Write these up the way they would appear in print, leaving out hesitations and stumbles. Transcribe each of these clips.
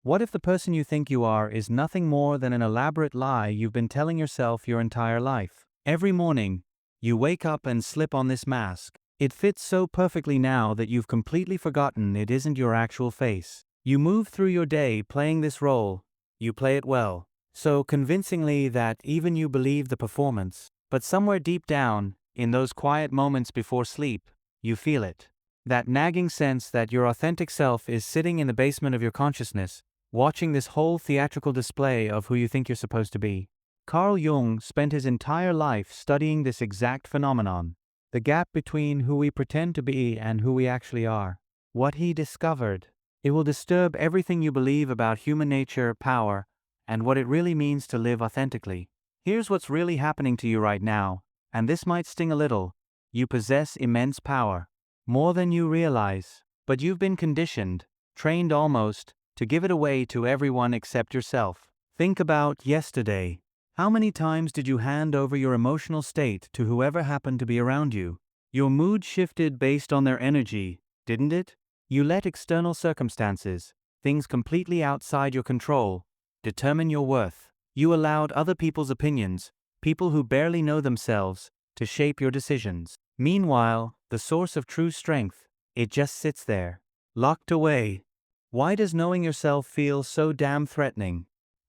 What if the person you think you are is nothing more than an elaborate lie you've been telling yourself your entire life? Every morning, you wake up and slip on this mask. It fits so perfectly now that you've completely forgotten it isn't your actual face. You move through your day playing this role. You play it well, so convincingly that even you believe the performance. But somewhere deep down, in those quiet moments before sleep, you feel it. That nagging sense that your authentic self is sitting in the basement of your consciousness, watching this whole theatrical display of who you think you're supposed to be. Carl Jung spent his entire life studying this exact phenomenon, the gap between who we pretend to be and who we actually are. What he discovered: it will disturb everything you believe about human nature, power, and what it really means to live authentically. Here's what's really happening to you right now, and this might sting a little. You possess immense power, more than you realize, but you've been conditioned, trained almost, to give it away to everyone except yourself. Think about yesterday. How many times did you hand over your emotional state to whoever happened to be around you? Your mood shifted based on their energy, didn't it? You let external circumstances, things completely outside your control, determine your worth. You allowed other people's opinions, people who barely know themselves, to shape your decisions. Meanwhile, the source of true strength, it just sits there, locked away. Why does knowing yourself feel so damn threatening?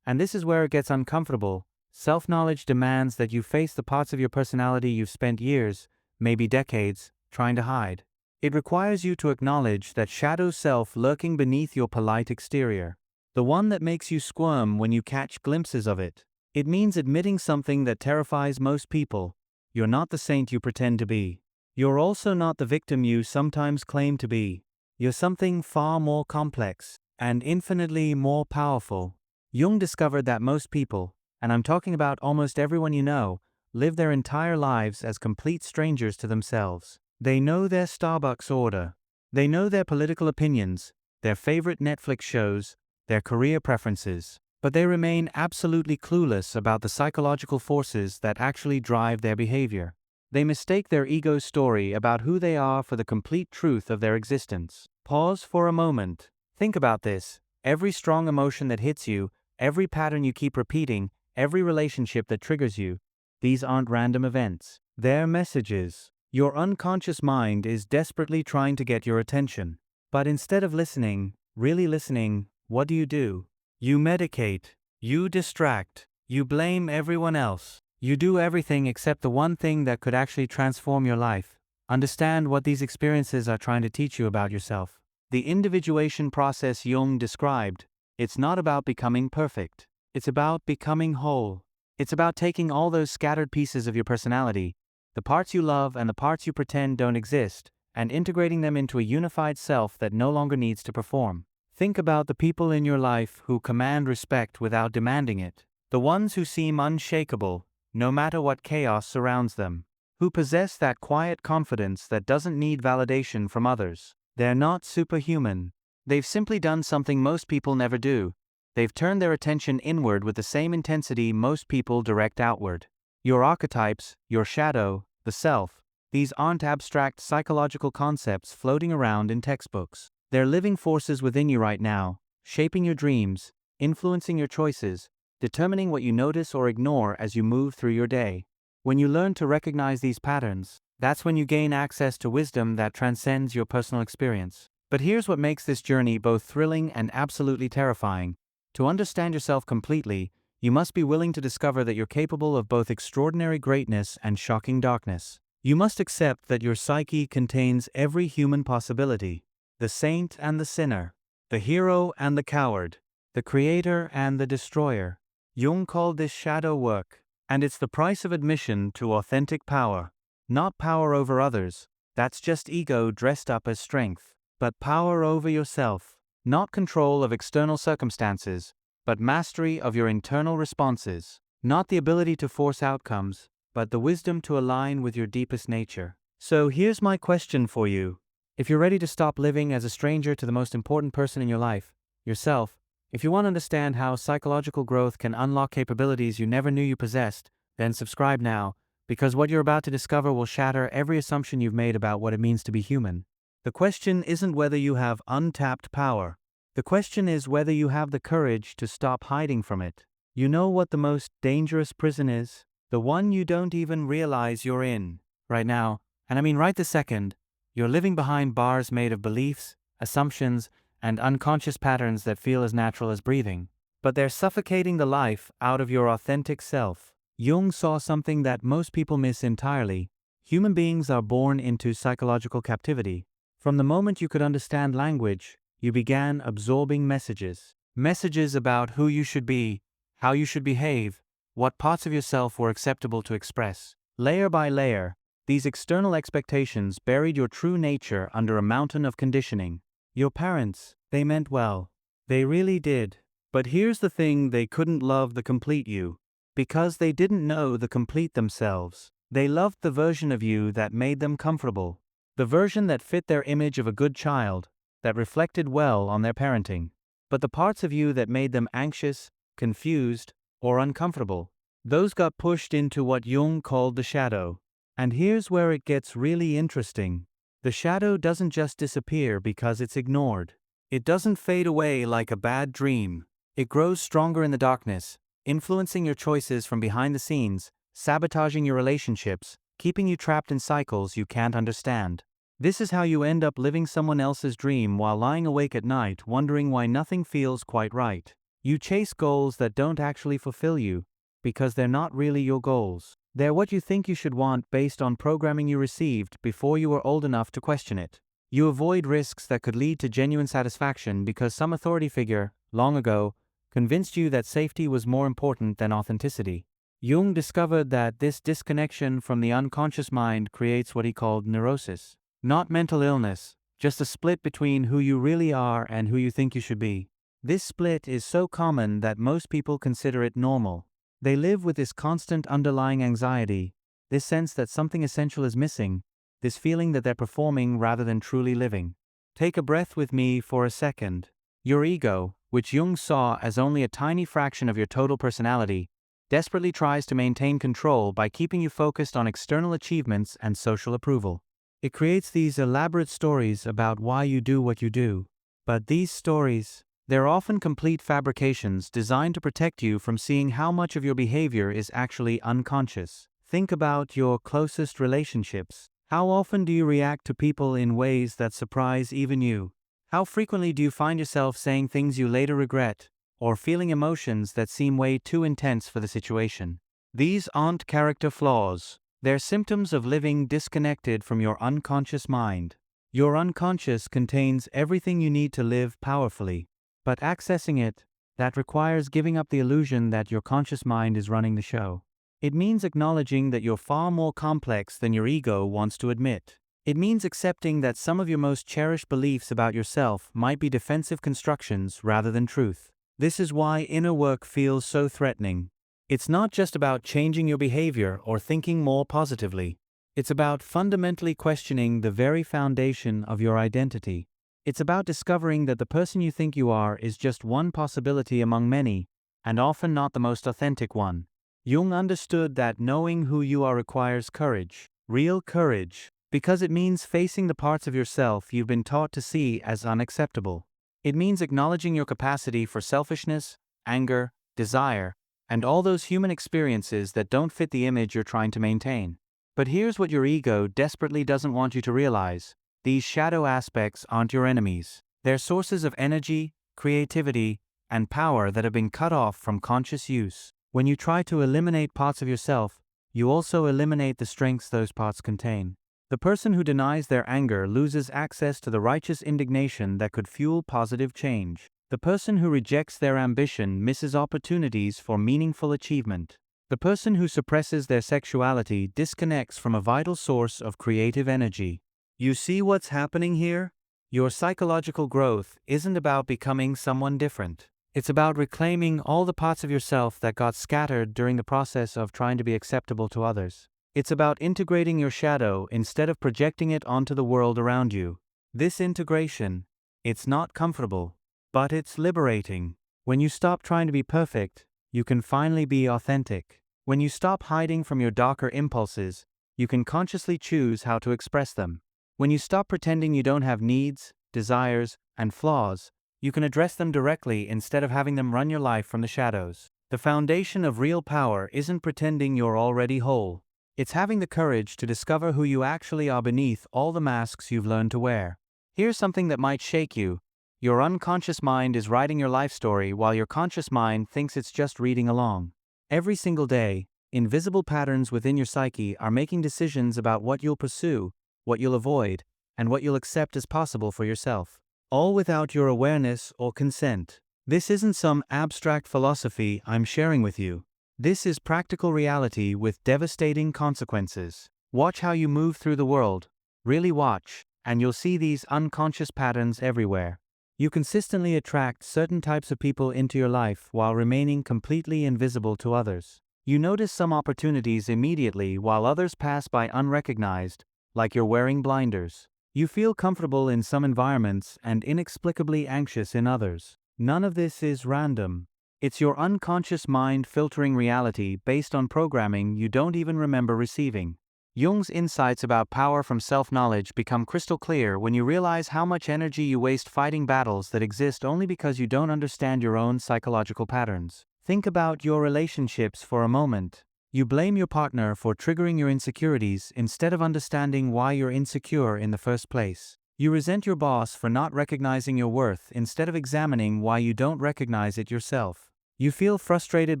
And this is where it gets uncomfortable. Self-knowledge demands that you face the parts of your personality you've spent years, maybe decades, trying to hide. It requires you to acknowledge that shadow self lurking beneath your polite exterior, the one that makes you squirm when you catch glimpses of it. It means admitting something that terrifies most people: you're not the saint you pretend to be. You're also not the victim you sometimes claim to be. You're something far more complex and infinitely more powerful. Jung discovered that most people, and I'm talking about almost everyone you know, live their entire lives as complete strangers to themselves. They know their Starbucks order. They know their political opinions, their favorite Netflix shows, their career preferences. But they remain absolutely clueless about the psychological forces that actually drive their behavior. They mistake their ego's story about who they are for the complete truth of their existence. Pause for a moment. Think about this. Every strong emotion that hits you, every pattern you keep repeating, every relationship that triggers you, these aren't random events. They're messages. Your unconscious mind is desperately trying to get your attention. But instead of listening, really listening, what do? You medicate. You distract. You blame everyone else. You do everything except the one thing that could actually transform your life. Understand what these experiences are trying to teach you about yourself. The individuation process Jung described, it's not about becoming perfect. It's about becoming whole. It's about taking all those scattered pieces of your personality, the parts you love and the parts you pretend don't exist, and integrating them into a unified self that no longer needs to perform. Think about the people in your life who command respect without demanding it. The ones who seem unshakable, no matter what chaos surrounds them. Who possess that quiet confidence that doesn't need validation from others. They're not superhuman. They've simply done something most people never do. They've turned their attention inward with the same intensity most people direct outward. Your archetypes, your shadow, the self, these aren't abstract psychological concepts floating around in textbooks. They're living forces within you right now, shaping your dreams, influencing your choices, determining what you notice or ignore as you move through your day. When you learn to recognize these patterns, that's when you gain access to wisdom that transcends your personal experience. But here's what makes this journey both thrilling and absolutely terrifying. To understand yourself completely, you must be willing to discover that you're capable of both extraordinary greatness and shocking darkness. You must accept that your psyche contains every human possibility. The saint and the sinner, the hero and the coward, the creator and the destroyer. Jung called this shadow work, and it's the price of admission to authentic power. Not power over others, that's just ego dressed up as strength, but power over yourself. Not control of external circumstances, but mastery of your internal responses. Not the ability to force outcomes, but the wisdom to align with your deepest nature. So here's my question for you. If you're ready to stop living as a stranger to the most important person in your life, yourself, if you want to understand how psychological growth can unlock capabilities you never knew you possessed, then subscribe now, because what you're about to discover will shatter every assumption you've made about what it means to be human. The question isn't whether you have untapped power. The question is whether you have the courage to stop hiding from it. You know what the most dangerous prison is? The one you don't even realize you're in. Right now, and I mean right this second, you're living behind bars made of beliefs, assumptions, and unconscious patterns that feel as natural as breathing. But they're suffocating the life out of your authentic self. Jung saw something that most people miss entirely. Human beings are born into psychological captivity. From the moment you could understand language, you began absorbing messages. Messages about who you should be, how you should behave, what parts of yourself were acceptable to express. Layer by layer, these external expectations buried your true nature under a mountain of conditioning. Your parents, they meant well. They really did. But here's the thing, they couldn't love the complete you. Because they didn't know the complete themselves. They loved the version of you that made them comfortable. The version that fit their image of a good child, that reflected well on their parenting. But the parts of you that made them anxious, confused, or uncomfortable, those got pushed into what Jung called the shadow. And here's where it gets really interesting. The shadow doesn't just disappear because it's ignored. It doesn't fade away like a bad dream. It grows stronger in the darkness, influencing your choices from behind the scenes, sabotaging your relationships, keeping you trapped in cycles you can't understand. This is how you end up living someone else's dream while lying awake at night wondering why nothing feels quite right. You chase goals that don't actually fulfill you, because they're not really your goals. They're what you think you should want based on programming you received before you were old enough to question it. You avoid risks that could lead to genuine satisfaction because some authority figure, long ago, convinced you that safety was more important than authenticity. Jung discovered that this disconnection from the unconscious mind creates what he called neurosis. Not mental illness, just a split between who you really are and who you think you should be. This split is so common that most people consider it normal. They live with this constant underlying anxiety, this sense that something essential is missing, this feeling that they're performing rather than truly living. Take a breath with me for a second. Your ego, which Jung saw as only a tiny fraction of your total personality, desperately tries to maintain control by keeping you focused on external achievements and social approval. It creates these elaborate stories about why you do what you do. But these stories, they're often complete fabrications designed to protect you from seeing how much of your behavior is actually unconscious. Think about your closest relationships. How often do you react to people in ways that surprise even you? How frequently do you find yourself saying things you later regret, or feeling emotions that seem way too intense for the situation? These aren't character flaws. They're symptoms of living disconnected from your unconscious mind. Your unconscious contains everything you need to live powerfully. But accessing it, that requires giving up the illusion that your conscious mind is running the show. It means acknowledging that you're far more complex than your ego wants to admit. It means accepting that some of your most cherished beliefs about yourself might be defensive constructions rather than truth. This is why inner work feels so threatening. It's not just about changing your behavior or thinking more positively. It's about fundamentally questioning the very foundation of your identity. It's about discovering that the person you think you are is just one possibility among many, and often not the most authentic one. Jung understood that knowing who you are requires courage, real courage, because it means facing the parts of yourself you've been taught to see as unacceptable. It means acknowledging your capacity for selfishness, anger, desire, and all those human experiences that don't fit the image you're trying to maintain. But here's what your ego desperately doesn't want you to realize. These shadow aspects aren't your enemies. They're sources of energy, creativity, and power that have been cut off from conscious use. When you try to eliminate parts of yourself, you also eliminate the strengths those parts contain. The person who denies their anger loses access to the righteous indignation that could fuel positive change. The person who rejects their ambition misses opportunities for meaningful achievement. The person who suppresses their sexuality disconnects from a vital source of creative energy. You see what's happening here? Your psychological growth isn't about becoming someone different. It's about reclaiming all the parts of yourself that got scattered during the process of trying to be acceptable to others. It's about integrating your shadow instead of projecting it onto the world around you. This integration, it's not comfortable, but it's liberating. When you stop trying to be perfect, you can finally be authentic. When you stop hiding from your darker impulses, you can consciously choose how to express them. When you stop pretending you don't have needs, desires, and flaws, You can address them directly instead of having them run your life from the shadows. The foundation of real power isn't pretending you're already whole. It's having the courage to discover who you actually are beneath all the masks you've learned to wear. Here's something that might shake you. Your unconscious mind is writing your life story while your conscious mind thinks it's just reading along. Every single day, invisible patterns within your psyche are making decisions about what you'll pursue, what you'll avoid, and what you'll accept as possible for yourself. All without your awareness or consent. This isn't some abstract philosophy I'm sharing with you. This is practical reality with devastating consequences. Watch how you move through the world. Really watch, and you'll see these unconscious patterns everywhere. You consistently attract certain types of people into your life while remaining completely invisible to others. You notice some opportunities immediately while others pass by unrecognized, like you're wearing blinders. You feel comfortable in some environments and inexplicably anxious in others. None of this is random. It's your unconscious mind filtering reality based on programming you don't even remember receiving. Jung's insights about power from self-knowledge become crystal clear when you realize how much energy you waste fighting battles that exist only because you don't understand your own psychological patterns. Think about your relationships for a moment. You blame your partner for triggering your insecurities instead of understanding why you're insecure in the first place. You resent your boss for not recognizing your worth instead of examining why you don't recognize it yourself. You feel frustrated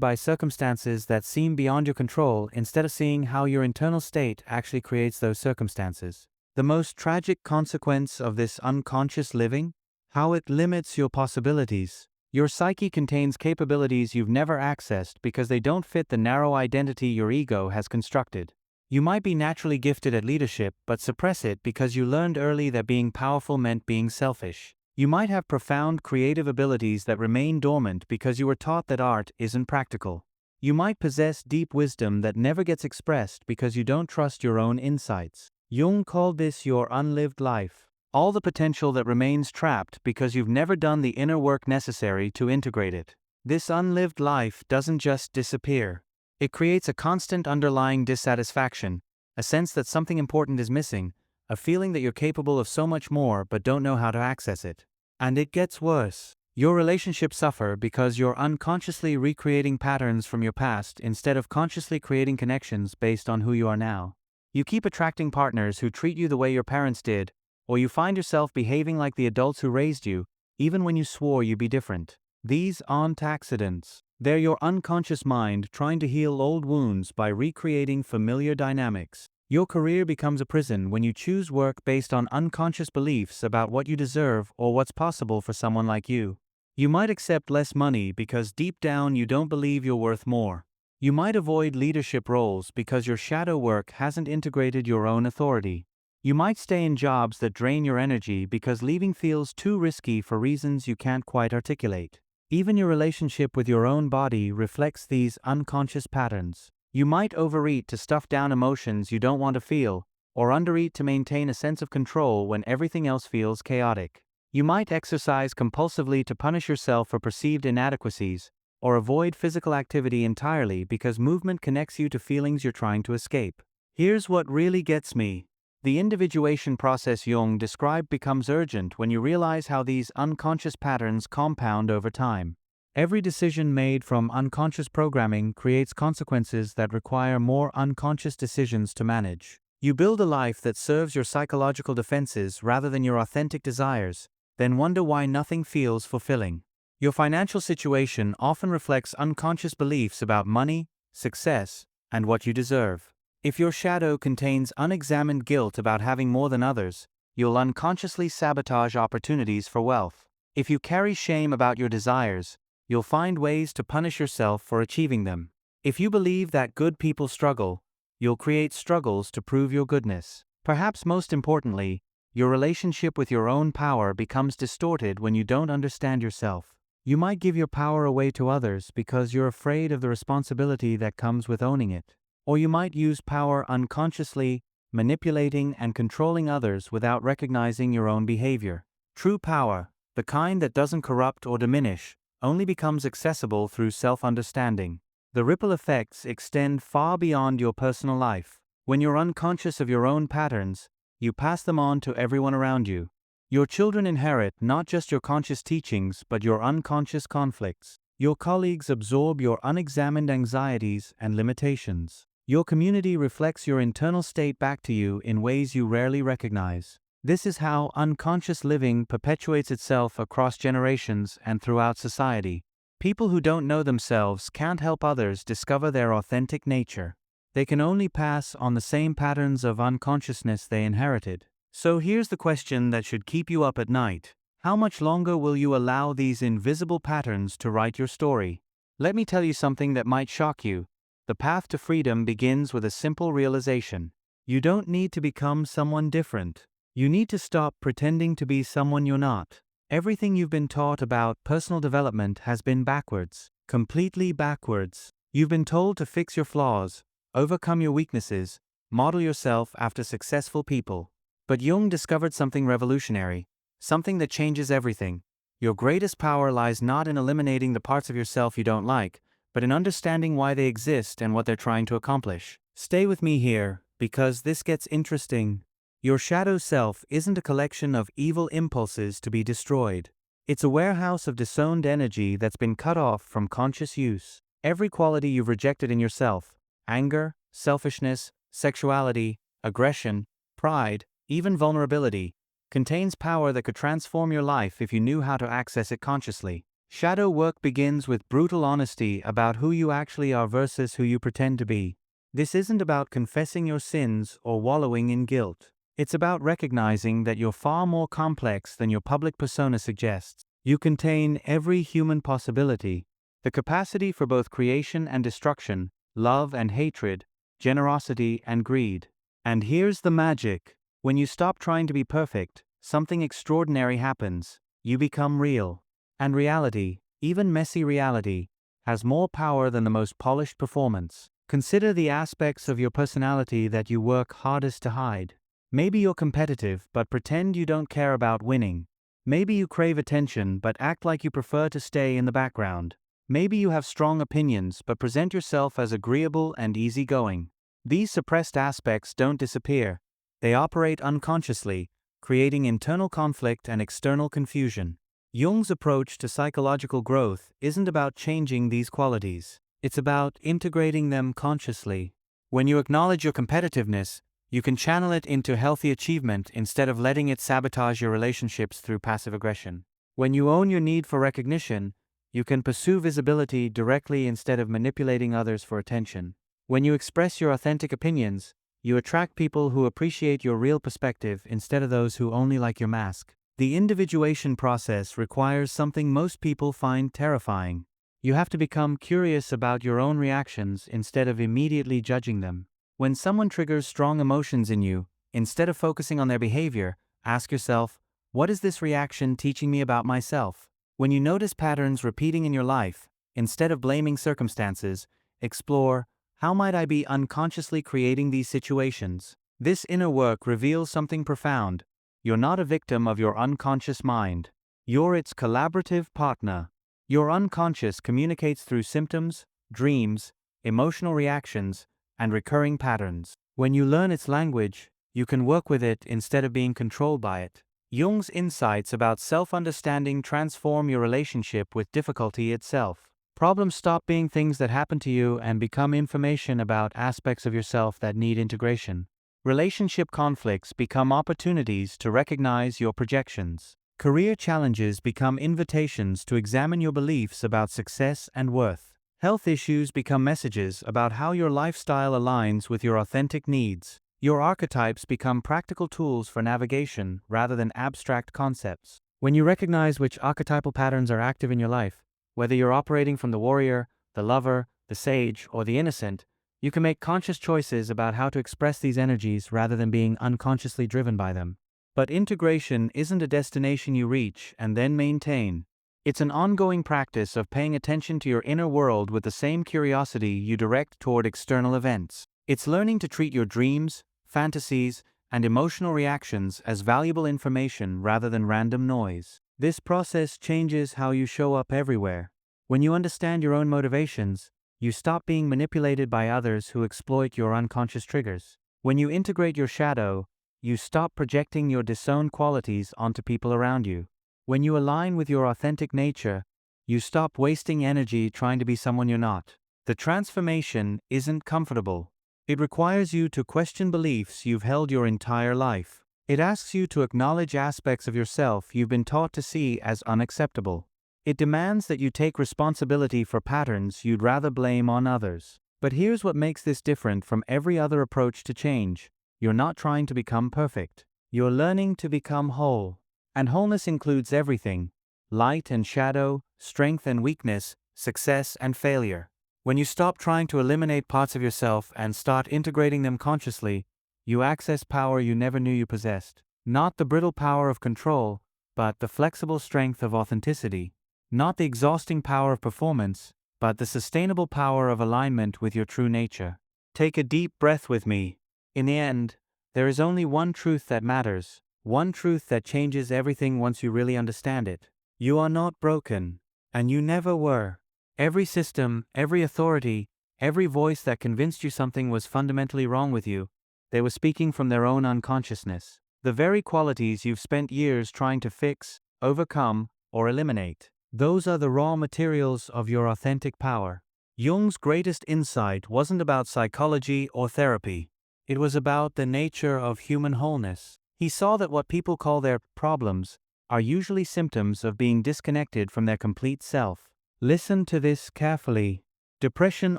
by circumstances that seem beyond your control instead of seeing how your internal state actually creates those circumstances. The most tragic consequence of this unconscious living? How it limits your possibilities. Your psyche contains capabilities you've never accessed because they don't fit the narrow identity your ego has constructed. You might be naturally gifted at leadership but suppress it because you learned early that being powerful meant being selfish. You might have profound creative abilities that remain dormant because you were taught that art isn't practical. You might possess deep wisdom that never gets expressed because you don't trust your own insights. Jung called this your unlived life. All the potential that remains trapped because you've never done the inner work necessary to integrate it. This unlived life doesn't just disappear. It creates a constant underlying dissatisfaction, a sense that something important is missing, a feeling that you're capable of so much more but don't know how to access it. And it gets worse. Your relationships suffer because you're unconsciously recreating patterns from your past instead of consciously creating connections based on who you are now. You keep attracting partners who treat you the way your parents did, or you find yourself behaving like the adults who raised you, even when you swore you'd be different. These aren't accidents. They're your unconscious mind trying to heal old wounds by recreating familiar dynamics. Your career becomes a prison when you choose work based on unconscious beliefs about what you deserve or what's possible for someone like you. You might accept less money because deep down you don't believe you're worth more. You might avoid leadership roles because your shadow work hasn't integrated your own authority. You might stay in jobs that drain your energy because leaving feels too risky for reasons you can't quite articulate. Even your relationship with your own body reflects these unconscious patterns. You might overeat to stuff down emotions you don't want to feel, or undereat to maintain a sense of control when everything else feels chaotic. You might exercise compulsively to punish yourself for perceived inadequacies, or avoid physical activity entirely because movement connects you to feelings you're trying to escape. Here's what really gets me. The individuation process Jung described becomes urgent when you realize how these unconscious patterns compound over time. Every decision made from unconscious programming creates consequences that require more unconscious decisions to manage. You build a life that serves your psychological defenses rather than your authentic desires, then wonder why nothing feels fulfilling. Your financial situation often reflects unconscious beliefs about money, success, and what you deserve. If your shadow contains unexamined guilt about having more than others, you'll unconsciously sabotage opportunities for wealth. If you carry shame about your desires, you'll find ways to punish yourself for achieving them. If you believe that good people struggle, you'll create struggles to prove your goodness. Perhaps most importantly, your relationship with your own power becomes distorted when you don't understand yourself. You might give your power away to others because you're afraid of the responsibility that comes with owning it. Or you might use power unconsciously, manipulating and controlling others without recognizing your own behavior. True power, the kind that doesn't corrupt or diminish, only becomes accessible through self-understanding. The ripple effects extend far beyond your personal life. When you're unconscious of your own patterns, you pass them on to everyone around you. Your children inherit not just your conscious teachings but your unconscious conflicts. Your colleagues absorb your unexamined anxieties and limitations. Your community reflects your internal state back to you in ways you rarely recognize. This is how unconscious living perpetuates itself across generations and throughout society. People who don't know themselves can't help others discover their authentic nature. They can only pass on the same patterns of unconsciousness they inherited. So here's the question that should keep you up at night. How much longer will you allow these invisible patterns to write your story? Let me tell you something that might shock you. The path to freedom begins with a simple realization. You don't need to become someone different. You need to stop pretending to be someone you're not. Everything you've been taught about personal development has been backwards. Completely backwards. You've been told to fix your flaws, overcome your weaknesses, model yourself after successful people. But Jung discovered something revolutionary, something that changes everything. Your greatest power lies not in eliminating the parts of yourself you don't like, but in understanding why they exist and what they're trying to accomplish. Stay with me here, because this gets interesting. Your shadow self isn't a collection of evil impulses to be destroyed. It's a warehouse of disowned energy that's been cut off from conscious use. Every quality you've rejected in yourself, anger, selfishness, sexuality, aggression, pride, even vulnerability, contains power that could transform your life if you knew how to access it consciously. Shadow work begins with brutal honesty about who you actually are versus who you pretend to be. This isn't about confessing your sins or wallowing in guilt. It's about recognizing that you're far more complex than your public persona suggests. You contain every human possibility, the capacity for both creation and destruction, love and hatred, generosity and greed. And here's the magic. When you stop trying to be perfect, something extraordinary happens. You become real. And reality, even messy reality, has more power than the most polished performance. Consider the aspects of your personality that you work hardest to hide. Maybe you're competitive but pretend you don't care about winning. Maybe you crave attention but act like you prefer to stay in the background. Maybe you have strong opinions but present yourself as agreeable and easygoing. These suppressed aspects don't disappear. They operate unconsciously, creating internal conflict and external confusion. Jung's approach to psychological growth isn't about changing these qualities. It's about integrating them consciously. When you acknowledge your competitiveness, you can channel it into healthy achievement instead of letting it sabotage your relationships through passive aggression. When you own your need for recognition, you can pursue visibility directly instead of manipulating others for attention. When you express your authentic opinions, you attract people who appreciate your real perspective instead of those who only like your mask. The individuation process requires something most people find terrifying. You have to become curious about your own reactions instead of immediately judging them. When someone triggers strong emotions in you, instead of focusing on their behavior, ask yourself, what is this reaction teaching me about myself? When you notice patterns repeating in your life, instead of blaming circumstances, explore, how might I be unconsciously creating these situations? This inner work reveals something profound. You're not a victim of your unconscious mind. You're its collaborative partner. Your unconscious communicates through symptoms, dreams, emotional reactions, and recurring patterns. When you learn its language, you can work with it instead of being controlled by it. Jung's insights about self-understanding transform your relationship with difficulty itself. Problems stop being things that happen to you and become information about aspects of yourself that need integration. Relationship conflicts become opportunities to recognize your projections. Career challenges become invitations to examine your beliefs about success and worth. Health issues become messages about how your lifestyle aligns with your authentic needs. Your archetypes become practical tools for navigation rather than abstract concepts. When you recognize which archetypal patterns are active in your life, whether you're operating from the warrior, the lover, the sage, or the innocent, you can make conscious choices about how to express these energies rather than being unconsciously driven by them. But integration isn't a destination you reach and then maintain. It's an ongoing practice of paying attention to your inner world with the same curiosity you direct toward external events. It's learning to treat your dreams, fantasies, and emotional reactions as valuable information rather than random noise. This process changes how you show up everywhere. When you understand your own motivations, you stop being manipulated by others who exploit your unconscious triggers. When you integrate your shadow, you stop projecting your disowned qualities onto people around you. When you align with your authentic nature, you stop wasting energy trying to be someone you're not. The transformation isn't comfortable. It requires you to question beliefs you've held your entire life. It asks you to acknowledge aspects of yourself you've been taught to see as unacceptable. It demands that you take responsibility for patterns you'd rather blame on others. But here's what makes this different from every other approach to change. You're not trying to become perfect. You're learning to become whole. And wholeness includes everything: light and shadow, strength and weakness, success and failure. When you stop trying to eliminate parts of yourself and start integrating them consciously, you access power you never knew you possessed. Not the brittle power of control, but the flexible strength of authenticity. Not the exhausting power of performance, but the sustainable power of alignment with your true nature. Take a deep breath with me. In the end, there is only one truth that matters, one truth that changes everything once you really understand it. You are not broken, and you never were. Every system, every authority, every voice that convinced you something was fundamentally wrong with you, they were speaking from their own unconsciousness. The very qualities you've spent years trying to fix, overcome, or eliminate. Those are the raw materials of your authentic power. Jung's greatest insight wasn't about psychology or therapy. It was about the nature of human wholeness. He saw that what people call their problems are usually symptoms of being disconnected from their complete self. Listen to this carefully. Depression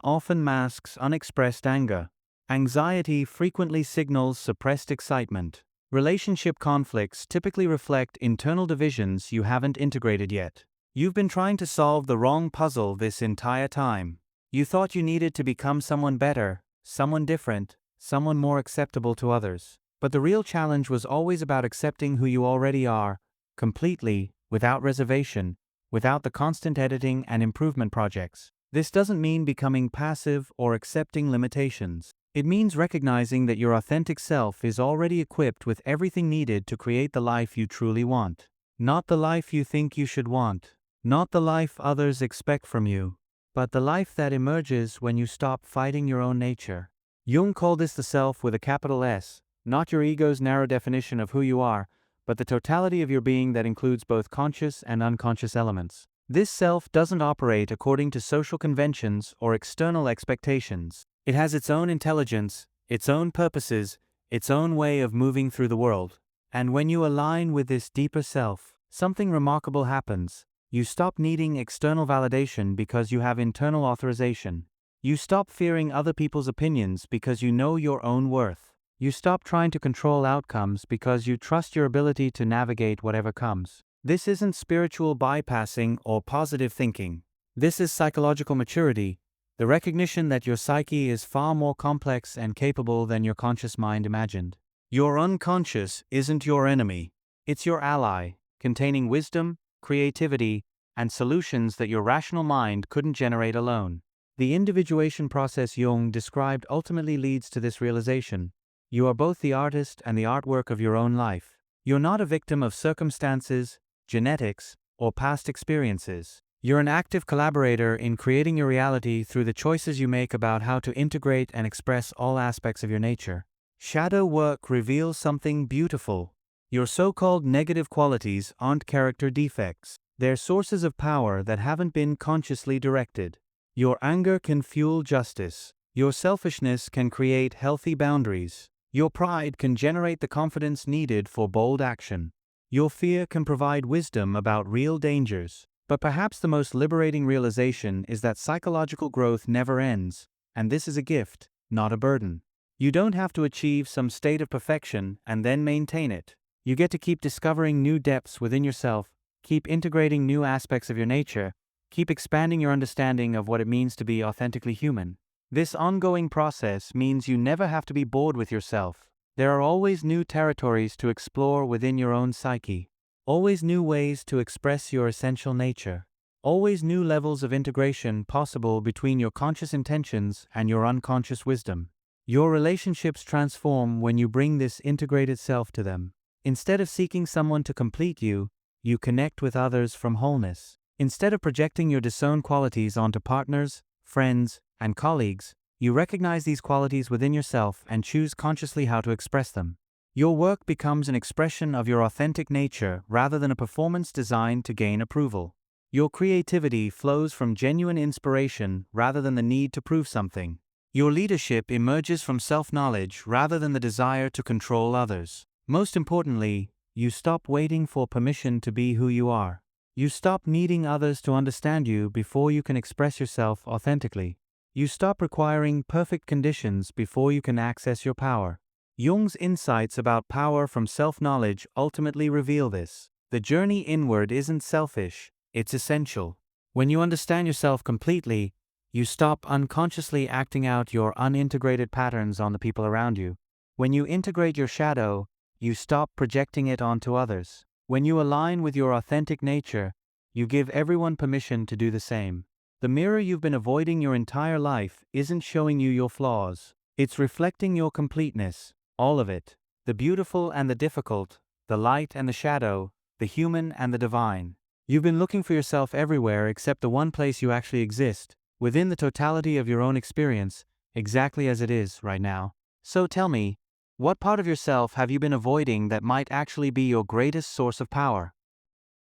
often masks unexpressed anger. Anxiety frequently signals suppressed excitement. Relationship conflicts typically reflect internal divisions you haven't integrated yet. You've been trying to solve the wrong puzzle this entire time. You thought you needed to become someone better, someone different, someone more acceptable to others. But the real challenge was always about accepting who you already are, completely, without reservation, without the constant editing and improvement projects. This doesn't mean becoming passive or accepting limitations. It means recognizing that your authentic self is already equipped with everything needed to create the life you truly want. Not the life you think you should want. Not the life others expect from you, but the life that emerges when you stop fighting your own nature. Jung called this the self with a capital S, not your ego's narrow definition of who you are, but the totality of your being that includes both conscious and unconscious elements. This self doesn't operate according to social conventions or external expectations. It has its own intelligence, its own purposes, its own way of moving through the world. And when you align with this deeper self, something remarkable happens. You stop needing external validation because you have internal authorization. You stop fearing other people's opinions because you know your own worth. You stop trying to control outcomes because you trust your ability to navigate whatever comes. This isn't spiritual bypassing or positive thinking. This is psychological maturity, the recognition that your psyche is far more complex and capable than your conscious mind imagined. Your unconscious isn't your enemy. It's your ally, containing wisdom, creativity, and solutions that your rational mind couldn't generate alone. The individuation process Jung described ultimately leads to this realization. You are both the artist and the artwork of your own life. You're not a victim of circumstances, genetics, or past experiences. You're an active collaborator in creating your reality through the choices you make about how to integrate and express all aspects of your nature. Shadow work reveals something beautiful. Your so-called negative qualities aren't character defects. They're sources of power that haven't been consciously directed. Your anger can fuel justice. Your selfishness can create healthy boundaries. Your pride can generate the confidence needed for bold action. Your fear can provide wisdom about real dangers. But perhaps the most liberating realization is that psychological growth never ends, and this is a gift, not a burden. You don't have to achieve some state of perfection and then maintain it. You get to keep discovering new depths within yourself, keep integrating new aspects of your nature, keep expanding your understanding of what it means to be authentically human. This ongoing process means you never have to be bored with yourself. There are always new territories to explore within your own psyche. Always new ways to express your essential nature. Always new levels of integration possible between your conscious intentions and your unconscious wisdom. Your relationships transform when you bring this integrated self to them. Instead of seeking someone to complete you, you connect with others from wholeness. Instead of projecting your disowned qualities onto partners, friends, and colleagues, you recognize these qualities within yourself and choose consciously how to express them. Your work becomes an expression of your authentic nature rather than a performance designed to gain approval. Your creativity flows from genuine inspiration rather than the need to prove something. Your leadership emerges from self-knowledge rather than the desire to control others. Most importantly, you stop waiting for permission to be who you are. You stop needing others to understand you before you can express yourself authentically. You stop requiring perfect conditions before you can access your power. Jung's insights about power from self-knowledge ultimately reveal this. The journey inward isn't selfish, it's essential. When you understand yourself completely, you stop unconsciously acting out your unintegrated patterns on the people around you. When you integrate your shadow, you stop projecting it onto others. When you align with your authentic nature, you give everyone permission to do the same. The mirror you've been avoiding your entire life isn't showing you your flaws. It's reflecting your completeness, all of it. The beautiful and the difficult, the light and the shadow, the human and the divine. You've been looking for yourself everywhere except the one place you actually exist, within the totality of your own experience, exactly as it is right now. So tell me, what part of yourself have you been avoiding that might actually be your greatest source of power?